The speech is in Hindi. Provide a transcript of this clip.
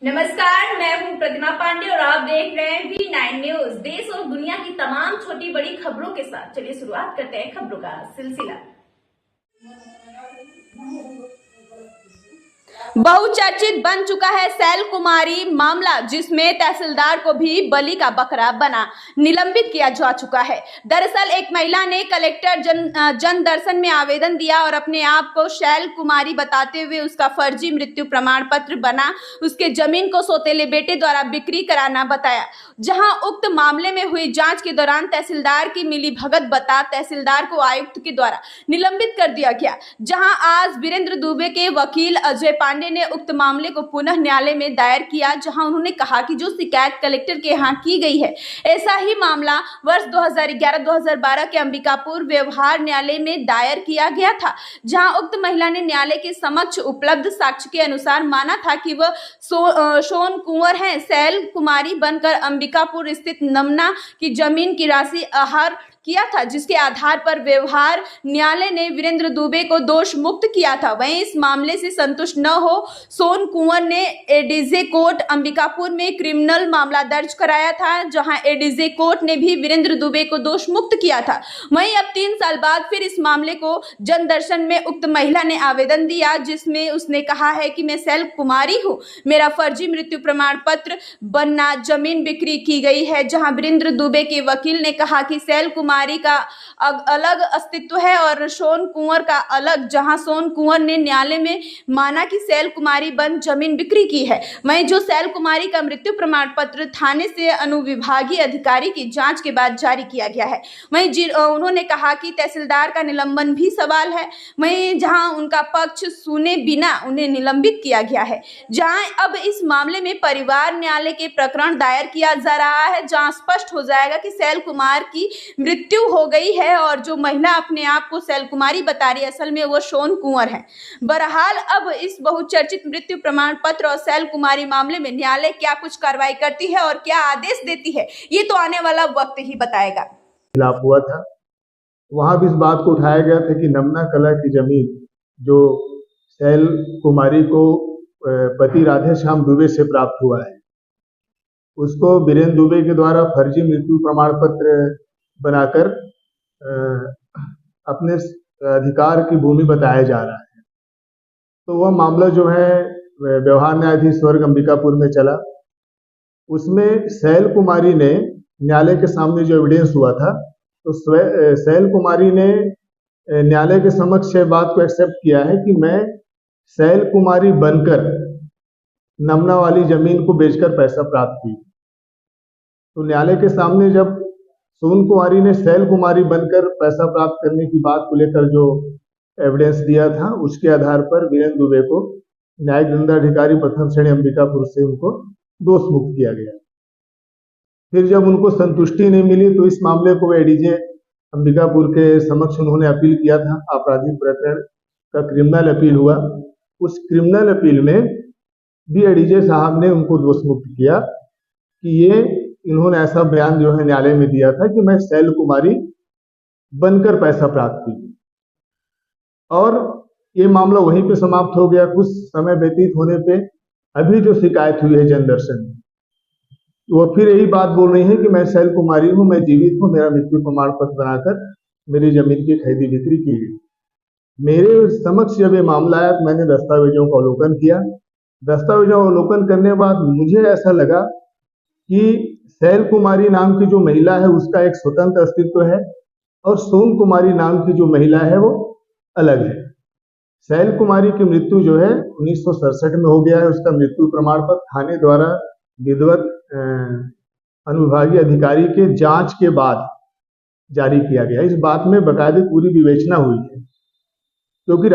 नमस्कार, मैं हूं प्रतिमा पांडे और आप देख रहे हैं V9 न्यूज। देश और दुनिया की तमाम छोटी बड़ी खबरों के साथ चलिए शुरुआत करते हैं खबरों का सिलसिला। बहुचर्चित बन चुका है सैल कुमारी मामला, जिसमें तहसीलदार को भी बलि का बकरा बना निलंबित किया जा चुका है। दरअसल एक महिला ने कलेक्टर जन दर्शन में आवेदन दिया और अपने आप को सैल कुमारी बताते हुए उसका फर्जी मृत्यु प्रमाण पत्र बना उसके जमीन को सौतेले बेटे द्वारा बिक्री कराना बताया। जहां उक्त मामले में हुई जांच के दौरान तहसीलदार की मिलीभगत बता तहसीलदार को आयुक्त के द्वारा निलंबित कर दिया गया। जहां आज वीरेंद्र दुबे के वकील अजय पांडे ने उक्त मामले को पुनः न्यायालय में दायर किया, जहां उन्होंने कहा कि जो शिकायत कलेक्टर के यहाँ की गई है, ऐसा ही मामला वर्ष 2011-2012 के अंबिकापुर व्यवहार न्यायालय में दायर किया गया था, जहां उक्त महिला ने न्यायालय के समक्ष उपलब्ध साक्ष्य के अनुसार माना था कि वह सोन कुंवर हैं, सैल कुमारी बनकर अंबिकापुर स्थित नमना की जमीन की राशि आहर किया था, जिसके आधार पर व्यवहार न्यायालय ने वीरेंद्र दुबे को दोष मुक्त किया था। वहीं इस मामले से संतुष्ट न हो सोन कुंवर ने एडीजे कोर्ट अंबिकापुर में क्रिमिनल मामला दर्ज कराया था, जहां एडीजे कोर्ट ने भी वीरेंद्र दुबे को दोष मुक्त किया था। वहीं अब 3 साल बाद फिर इस मामले को जन दर्शन में उक्त महिला ने आवेदन दिया, जिसमें उसने कहा है कि मैं सैल कुमारी हूँ, मेरा फर्जी मृत्यु प्रमाण पत्र बनना, जमीन बिक्री की गई है। जहां वीरेंद्र दुबे के वकील ने कहा कि सैल कुमारी का अलग अस्तित्व है और सोन कुंवर का अलग, जहां सोन कुंवर ने न्यायालय में माना कि सैल कुमारी बन जमीन बिक्री की है। वहीं जो सैल कुमारी का मृत्यु प्रमाण पत्र थाने से अनुविभागीय अधिकारी की जांच के बाद जारी किया गया है। वहीं उन्होंने कहा कि तहसीलदार का निलंबन भी सवाल है। वहीं जहां उनका पक्ष सुने बिना उन्हें निलंबित किया गया है। जहां अब इस मामले में परिवार न्यायालय के प्रकरण दायर किया जा रहा है, जहां स्पष्ट हो जाएगा कि सैल कुमार की मृत्यु हो गई है और जो महिला अपने आप को सैल कुमारी बता रही है, असल में वो सोन कुंवर है। बहरहाल अब इस बहुचर्चित मृत्यु प्रमाण पत्र और सैल कुमारी मामले में न्यायालय क्या कुछ कार्रवाई करती है और क्या आदेश देती है, ये तो आने वाला वक्त ही बताएगा। खिलाफ हुआ था, वहां भी इस बात को उठाया गया था कि नमना कला की जमीन जो सैल कुमारी को पति राधेश्याम दुबे से प्राप्त हुआ है, उसको वीरेंद्र दुबे के द्वारा फर्जी मृत्यु प्रमाण पत्र बनाकर अपने अधिकार की भूमि बताया जा रहा है। तो वह मामला जो है व्यवहार न्यायाधीश वर्ग अंबिकापुर में चला। उसमें सैल कुमारी ने न्यायालय के सामने जो एविडेंस हुआ था, तो सैल कुमारी ने न्यायालय के समक्ष बात को एक्सेप्ट किया है कि मैं सैल कुमारी बनकर नमना वाली जमीन को बेचकर पैसा प्राप्त की। तो न्यायालय के सामने जब सोन कुमारी ने सैल कुमारी बनकर पैसा प्राप्त करने की बात को लेकर जो एविडेंस दिया था, उसके आधार पर वीरेंद्र दुबे को न्यायिक दंडाधिकारी प्रथम श्रेणी अंबिकापुर से उनको दोष मुक्त किया गया। फिर जब उनको संतुष्टि नहीं मिली तो इस मामले को एडीजे अंबिकापुर के समक्ष उन्होंने अपील किया था। आपराधिक प्रकरण का क्रिमिनल अपील हुआ। उस क्रिमिनल अपील में भी एडीजे साहब ने उनको दोष मुक्त किया कि ये इन्होंने ऐसा बयान जो है न्यायालय में दिया था कि मैं सैल कुमारी बनकर पैसा प्राप्त की, और ये मामला वहीं पे समाप्त हो गया। कुछ समय व्यतीत होने पे अभी जो शिकायत हुई है जन दर्शन में, वो फिर यही बात बोल रही है कि मैं सैल कुमारी हूँ, मैं जीवित हूँ, मेरा मृत्यु प्रमाण पत्र बनाकर मेरी जमीन की खरीदी बिक्री की गई। मेरे समक्ष जब ये मामला आया तो मैंने दस्तावेजों का अवलोकन किया। दस्तावेजों का अवलोकन करने के बाद मुझे ऐसा लगा कि सैल कुमारी नाम की जो महिला है उसका एक स्वतंत्र अस्तित्व है और सोन कुमारी नाम की जो महिला है वो अलग है। सैल कुमारी की मृत्यु जो है 1967 में हो गया है। उसका मृत्यु प्रमाण पत्र थाने द्वारा विधिवत अनुविभागीय अधिकारी के जांच के बाद जारी किया गया। इस बात में बाकायदे पूरी विवेचना हुई है, क्योंकि